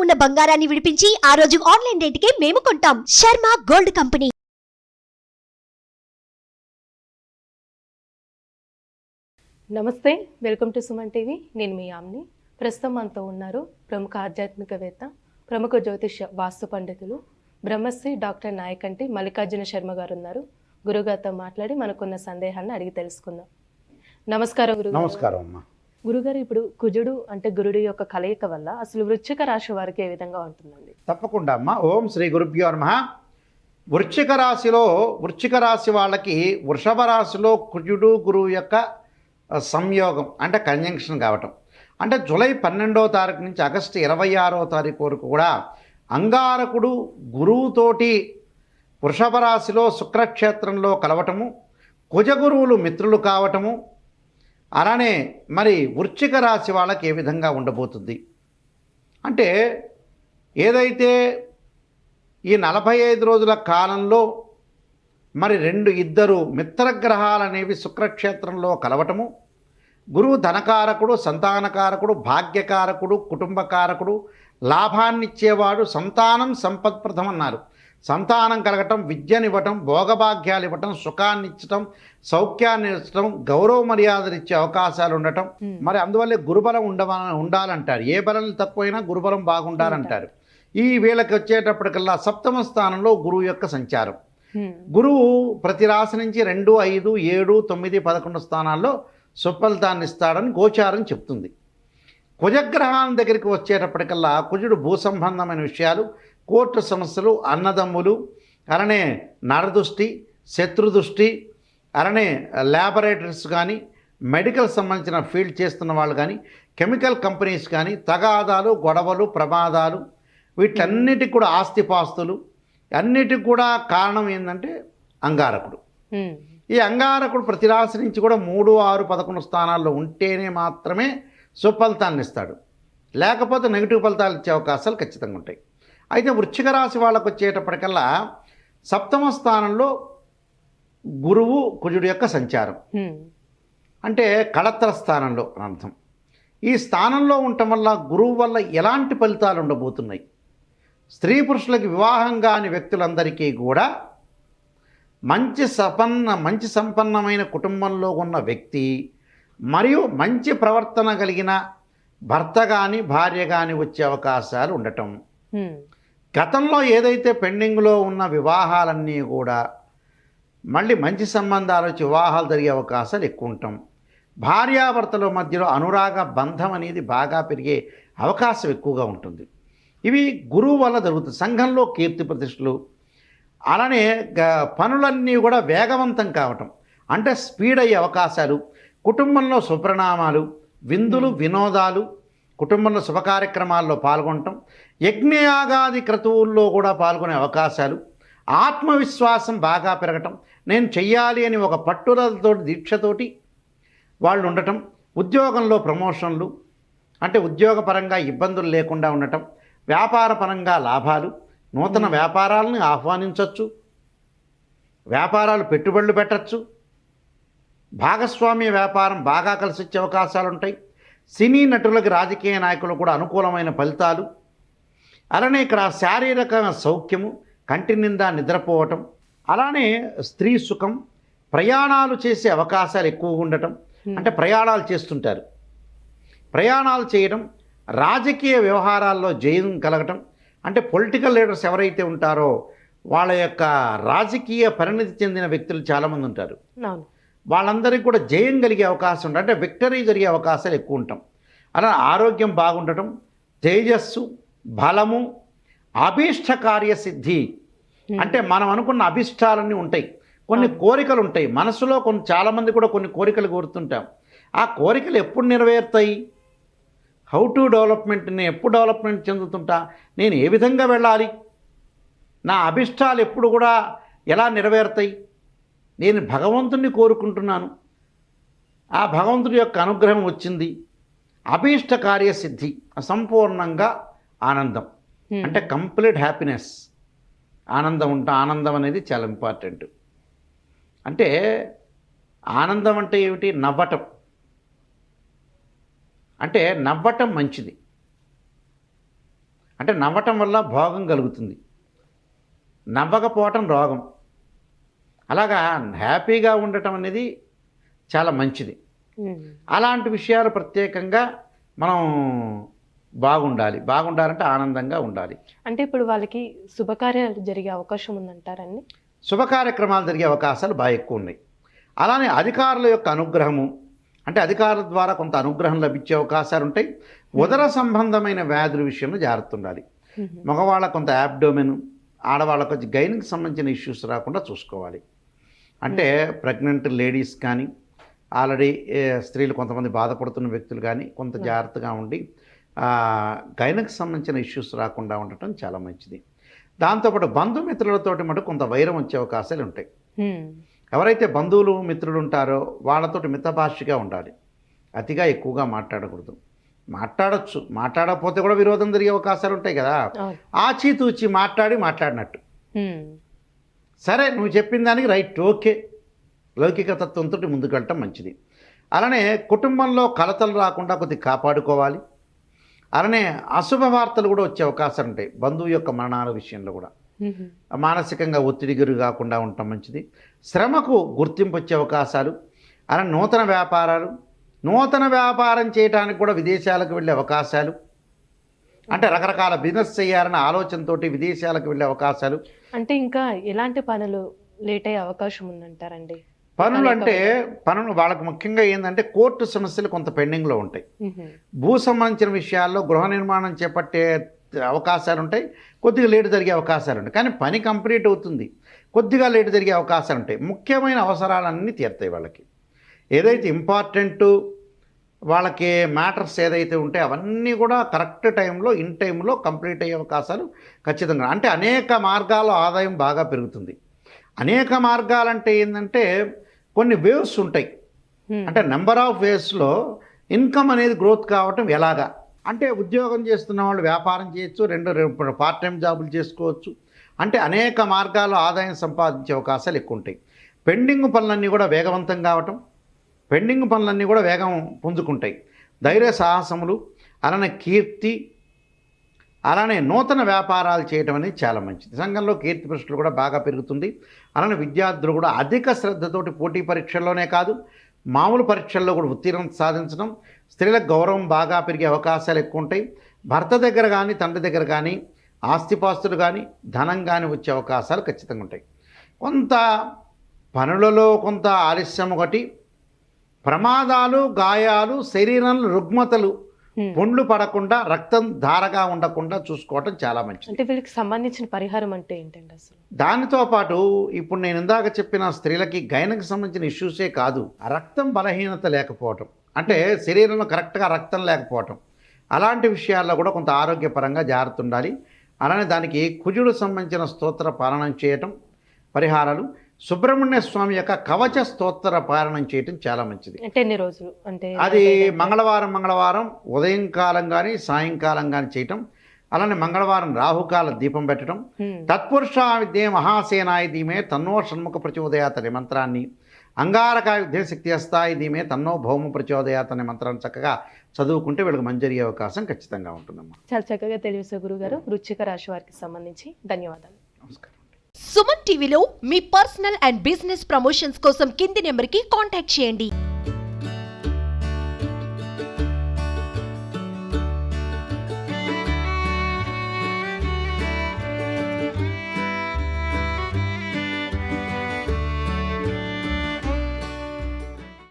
ఉన్న బంగారాన్ని విడిపించి ఆ రోజు ఆన్లైన్ రేటుకే మేము కొంటాం. Sharma gold company. నమస్తే, వెల్కమ్ టు సుమన్ టీవీ. నేను మీ ఆమ్ని. ప్రస్తుతం మనతో ఉన్నారు ప్రముఖ ఆధ్యాత్మికవేత్త, ప్రముఖ జ్యోతిష్య వాస్తు పండితులు, బ్రహ్మశ్రీ డాక్టర్ నాయకంటి మల్లికార్జున శర్మ గారు ఉన్నారు. గురుగారితో మాట్లాడి మనకున్న సందేహాన్ని అడిగి తెలుసుకుందాం. నమస్కారం గురుగారు. నమస్కారం అమ్మా. గురుగారు, ఇప్పుడు కుజుడు అంటే గురుడి యొక్క కలయిక వల్ల అసలు వృశ్చిక రాశి వారికి ఏ విధంగా ఉంటుందండి? తప్పకుండా అమ్మా. ఓం శ్రీ గురుభ్యో నమః. వృశ్చిక రాశి వాళ్ళకి వృషభ రాశిలో కుజుడు గురువు యొక్క సంయోగం అంటే కంజంక్షన్ కావటం, అంటే జూలై 12వ తారీఖు నుంచి ఆగస్టు 26వ తారీఖు వరకు కూడా అంగారకుడు గురువుతోటి వృషభ రాశిలో శుక్రక్షేత్రంలో కలవటము, కుజగురువులు మిత్రులు కావటము, అలానే మరి వృశ్చిక రాశి వాళ్ళకి ఏ విధంగా ఉండబోతుంది అంటే, ఏదైతే ఈ 45 రోజుల కాలంలో మరి ఇద్దరు మిత్రగ్రహాలు అనేవి శుక్రక్షేత్రంలో కలవటము, గురువు ధనకారకుడు, సంతానకారకుడు, భాగ్యకారకుడు, కుటుంబకారకుడు, లాభాన్నిచ్చేవాడు, సంతానం సంపత్ప్రదం అన్నారు. సంతానం కలగటం, విద్యనివ్వటం, భోగభాగ్యాలు ఇవ్వటం, సుఖాన్ని ఇచ్చటం, సౌఖ్యాన్ని ఇచ్చటం, గౌరవ మర్యాదలు ఇచ్చే అవకాశాలు ఉండటం. మరి అందువల్లే గురుబలం ఉండాలంటారు. ఏ బలం తక్కువైనా గురుబలం బాగుండాలంటారు. ఈ వీళ్ళకి వచ్చేటప్పటికల్లా సప్తమ స్థానంలో గురువు యొక్క సంచారం. గురువు ప్రతి రాశి నుంచి 2, 5, 7, 9, 11 స్థానాల్లో సుఫలితాన్ని ఇస్తాడని గోచారం చెప్తుంది. కుజగ్రహాల దగ్గరికి వచ్చేటప్పటికల్లా కుజుడు భూ సంబంధమైన విషయాలు, కోర్టు సమస్యలు, అన్నదమ్ములు, అలానే నరదృష్టి, శత్రుదృష్టి, అలానే ల్యాబొరేటరీస్ కానీ, మెడికల్ సంబంధించిన ఫీల్డ్ చేస్తున్న వాళ్ళు కానీ, కెమికల్ కంపెనీస్ కానీ, తగాదాలు, గొడవలు, ప్రమాదాలు, వీటన్నిటికి కూడా ఆస్తిపాస్తులు అన్నిటికి కూడా కారణం ఏంటంటే అంగారకుడు. ఈ అంగారకుడు ప్రతి రాశి నుంచి కూడా 3, 6, 11 స్థానాల్లో ఉంటేనే మాత్రమే సుఫలితాన్ని ఇస్తాడు. లేకపోతే నెగిటివ్ ఫలితాలు ఇచ్చే అవకాశాలు ఖచ్చితంగా ఉంటాయి. అయితే వృశ్చిక రాశి వాళ్ళకు వచ్చేటప్పటికల్లా సప్తమ స్థానంలో గురువు కుజుడు యొక్క సంచారం, అంటే కళత్ర స్థానంలో అర్థం. ఈ స్థానంలో ఉండటం వల్ల గురువు వల్ల ఎలాంటి ఫలితాలు ఉండబోతున్నాయి? స్త్రీ పురుషులకి వివాహం కాని వ్యక్తులందరికీ కూడా మంచి సంపన్నమైన కుటుంబంలో ఉన్న వ్యక్తి మరియు మంచి ప్రవర్తన కలిగిన భర్త కానీ భార్య కానీ వచ్చే అవకాశాలు ఉండటం, గతంలో ఏదైతే పెండింగ్లో ఉన్న వివాహాలన్నీ కూడా మళ్ళీ మంచి సంబంధాలు వచ్చి వివాహాలు జరిగే అవకాశాలు ఎక్కువ ఉండటం, భార్యాభర్తల మధ్యలో అనురాగ బంధం అనేది బాగా పెరిగే అవకాశం ఎక్కువగా ఉంటుంది. ఇవి గురువు వల్ల జరుగుతుంది. సంఘంలో కీర్తి ప్రతిష్టలు, అలానే పనులన్నీ కూడా వేగవంతం కావటం, అంటే స్పీడ్ అయ్యే అవకాశాలు, కుటుంబంలో శుభ్రనామాలు, విందులు, వినోదాలు, కుటుంబంలో శుభ కార్యక్రమాల్లో పాల్గొనటం, యజ్ఞయాగాది క్రతువుల్లో కూడా పాల్గొనే అవకాశాలు, ఆత్మవిశ్వాసం బాగా పెరగటం, నేను చెయ్యాలి అని ఒక పట్టుదలతో దీక్షతోటి వాళ్ళు ఉండటం, ఉద్యోగంలో ప్రమోషన్లు, అంటే ఉద్యోగపరంగా ఇబ్బందులు లేకుండా ఉండటం, వ్యాపారపరంగా లాభాలు, నూతన వ్యాపారాలను ఆహ్వానించవచ్చు, వ్యాపారాలు పెట్టుబడులు పెట్టచ్చు, భాగస్వామ్య వ్యాపారం బాగా కలిసి వచ్చే అవకాశాలు ఉంటాయి. సినీ నటులకి, రాజకీయ నాయకులు కూడా అనుకూలమైన ఫలితాలు, అలానే ఇక్కడ శారీరక సౌఖ్యము, కంటి నిండా నిద్రపోవటం, అలానే స్త్రీ సుఖం, ప్రయాణాలు చేసే అవకాశాలు ఎక్కువగా ఉండటం, అంటే ప్రయాణాలు చేస్తుంటారు, ప్రయాణాలు చేయడం, రాజకీయ వ్యవహారాల్లో జయం కలగటం, అంటే పొలిటికల్ లీడర్స్ ఎవరైతే ఉంటారో వాళ్ళ యొక్క రాజకీయ పరిణతి చెందిన వ్యక్తులు చాలామంది ఉంటారు. వాళ్ళందరికీ కూడా జయం కలిగే అవకాశం ఉంటుంది, అంటే విక్టరీ జరిగే అవకాశాలు ఎక్కువ ఉంటాం. అలా ఆరోగ్యం బాగుండటం, తేజస్సు, బలము, అభీష్ట కార్యసిద్ధి, అంటే మనం అనుకున్న అభిష్టాలన్నీ ఉంటాయి. కొన్ని కోరికలు ఉంటాయి మనసులో, చాలామంది కూడా కొన్ని కోరికలు కోరుతుంటాం. ఆ కోరికలు ఎప్పుడు నెరవేరుతాయి? హౌ టు డెవలప్మెంట్, నేను ఎప్పుడు డెవలప్మెంట్ చెందుతుంటా, నేను ఏ విధంగా వెళ్ళాలి, నా అభిష్టాలు ఎప్పుడు కూడా ఎలా నెరవేరుతాయి, నేను భగవంతుడిని కోరుకుంటున్నాను, ఆ భగవంతుడి యొక్క అనుగ్రహం వచ్చింది, అభీష్ట కార్యసిద్ధి, సంపూర్ణంగా ఆనందం, అంటే కంప్లీట్ హ్యాపీనెస్, ఆనందం అనేది చాలా ఇంపార్టెంట్. అంటే ఆనందం అంటే ఏమిటి? నవ్వటం, అంటే నవ్వటం మంచిది. అంటే నవ్వటం వల్ల భోగం కలుగుతుంది, నవ్వకపోవటం రోగం. అలాగా హ్యాపీగా ఉండటం అనేది చాలా మంచిది. అలాంటి విషయాలు ప్రత్యేకంగా మనం బాగుండాలంటే ఆనందంగా ఉండాలి. అంటే ఇప్పుడు వాళ్ళకి శుభకార్యాలు జరిగే అవకాశం ఉందంటారండి? శుభ కార్యక్రమాలు జరిగే అవకాశాలు బాగా ఎక్కువ ఉన్నాయి. అలానే అధికారుల యొక్క అనుగ్రహము, అంటే అధికారుల ద్వారా కొంత అనుగ్రహం లభించే అవకాశాలు ఉంటాయి. ఉదర సంబంధమైన వ్యాధుల విషయంలో జాగ్రత్త ఉండాలి. మగవాళ్ళకు కొంత యాబ్డోమెన్, ఆడవాళ్ళకు వచ్చి గైనిక్ సంబంధించిన ఇష్యూస్ రాకుండా చూసుకోవాలి. అంటే ప్రెగ్నెంట్ లేడీస్ కానీ, ఆల్రెడీ స్త్రీలు కొంతమంది బాధపడుతున్న వ్యక్తులు కానీ కొంత జాగ్రత్తగా ఉండి గైనకు సంబంధించిన ఇష్యూస్ రాకుండా ఉండటం చాలా మంచిది. దాంతోపాటు బంధుమిత్రులతోటి మటుకు కొంత వైరం వచ్చే అవకాశాలు ఉంటాయి. ఎవరైతే బంధువులు మిత్రులు ఉంటారో వాళ్ళతోటి మితభాషిగా ఉండాలి, అతిగా ఎక్కువగా మాట్లాడకూడదు. మాట్లాడచ్చు, మాట్లాడకపోతే కూడా విరోధం జరిగే అవకాశాలు ఉంటాయి కదా. ఆచితూచి మాట్లాడినట్టు సరే నువ్వు చెప్పిన దానికి రైట్, ఓకే, లౌకిక తత్వంతో ముందుకు వెళ్ళటం మంచిది. అలానే కుటుంబంలో కలతలు రాకుండా కొద్దిగా కాపాడుకోవాలి. అలానే అశుభ వార్తలు కూడా వచ్చే అవకాశాలు ఉంటాయి. బంధువు యొక్క మరణాల విషయంలో కూడా మానసికంగా ఒత్తిడి గురి కాకుండా ఉండటం మంచిది. శ్రమకు గుర్తింపు వచ్చే అవకాశాలు, అలానే నూతన వ్యాపారం చేయడానికి కూడా విదేశాలకు వెళ్ళే అవకాశాలు, అంటే రకరకాల బిజినెస్ చేయాలనే ఆలోచనతోటి విదేశాలకు వెళ్ళే అవకాశాలు. అంటే ఇంకా ఎలాంటి పనులు లేట్ అయ్యే అవకాశం ఉందంటారండి? పనులు వాళ్ళకు ముఖ్యంగా ఏంటంటే కోర్టు సమస్యలు కొంత పెండింగ్లో ఉంటాయి. భూ సంబంధించిన విషయాల్లో గృహ నిర్మాణం చేపట్టే అవకాశాలు ఉంటాయి, కొద్దిగా లేటు జరిగే అవకాశాలు ఉంటాయి. కానీ పని కంప్లీట్ అవుతుంది, కొద్దిగా లేటు జరిగే అవకాశాలు ఉంటాయి. ముఖ్యమైన అవసరాలన్నీ తీరుతాయి వాళ్ళకి. ఏదైతే ఇంపార్టెంటు వాళ్ళకి మ్యాటర్స్ ఏదైతే ఉంటే అవన్నీ కూడా కరెక్ట్ టైంలో ఇన్ టైంలో కంప్లీట్ అయ్యే అవకాశాలు ఖచ్చితంగా. అంటే అనేక మార్గాల్లో ఆదాయం బాగా పెరుగుతుంది. అనేక మార్గాలంటే ఏంటంటే కొన్ని వేవ్స్ ఉంటాయి. అంటే నెంబర్ ఆఫ్ వేవ్స్లో ఇన్కమ్ అనేది గ్రోత్ కావటం ఎలాగా అంటే ఉద్యోగం చేస్తున్న వాళ్ళు వ్యాపారం చేయొచ్చు, రెండు పార్ట్ టైం జాబులు చేసుకోవచ్చు. అంటే అనేక మార్గాల్లో ఆదాయం సంపాదించే అవకాశాలు ఎక్కువ ఉంటాయి. పెండింగ్ పనులన్నీ కూడా వేగవంతం కావటం, పెండింగ్ పనులన్నీ కూడా వేగం పుంజుకుంటాయి. ధైర్య సాహసములు, అలానే కీర్తి, అలానే నూతన వ్యాపారాలు చేయడం అనేది చాలా మంచిది. సంఘంలో కీర్తి ప్రశ్నలు కూడా బాగా పెరుగుతుంది. అలానే విద్యార్థులు కూడా అధిక శ్రద్ధతోటి పోటీ పరీక్షల్లోనే కాదు మామూలు పరీక్షల్లో కూడా ఉత్తీర్ణత సాధించడం, స్త్రీలకు గౌరవం బాగా పెరిగే అవకాశాలు ఎక్కువ ఉంటాయి. భర్త దగ్గర కానీ తండ్రి దగ్గర కానీ ఆస్తిపాస్తులు కానీ ధనం కానీ వచ్చే అవకాశాలు ఖచ్చితంగా ఉంటాయి. కొంత పనులలో కొంత ఆలస్యం, ఒకటి ప్రమాదాలు, గాయాలు, శరీరంలో రుగ్మతలు, పుండ్లు పడకుండా రక్తం ధారగా ఉండకుండా చూసుకోవటం చాలా మంచిది. అంటే వీళ్ళకి సంబంధించిన పరిహారం అంటే ఏంటండి అసలు? దానితో పాటు ఇప్పుడు నేను ఇందాక చెప్పిన స్త్రీలకి గైనకు సంబంధించిన ఇష్యూసే కాదు, రక్తం బలహీనత లేకపోవటం, అంటే శరీరంలో కరెక్ట్గా రక్తం లేకపోవటం, అలాంటి విషయాల్లో కూడా కొంత ఆరోగ్యపరంగా జాగ్రత్త ఉండాలి. అలానే దానికి కుజుడు సంబంధించిన స్తోత్ర పాలనం చేయటం, పరిహారాలు, సుబ్రహ్మణ్య స్వామి యొక్క కవచ స్తోత్ర పాలనం చేయటం చాలా మంచిది. అంటే ఎన్ని రోజులు? అంటే అది మంగళవారం ఉదయం కాలం కానీ సాయంకాలం కానీ చేయటం. అలానే మంగళవారం రాహుకాల దీపం పెట్టడం. తత్పురుష విద్యే మహాసేనాయ ధీమే తన్నో షణ్ముఖ ప్రచోదయాత్ అనే మంత్రాన్ని, అంగారకాయ విద్య శక్తి అస్తాయి ధీమే తన్నో భౌమ ప్రచోదయాత్ అనే మంత్రాన్ని చక్కగా చదువుకుంటే వీళ్ళకి మంచి జరిగే అవకాశం ఖచ్చితంగా ఉంటుందమ్మా. చాలా చక్కగా తెలియజేశారు గురుగారు. వృశ్చిక రాశి వారికి సంబంధించి ధన్యవాదాలు. నమస్కారం. సుమన్ టీవీలో మీ పర్సనల్ అండ్ బిజినెస్ ప్రమోషన్స్ కోసం కింది నెంబర్కి కాంటాక్ట్ చేయండి.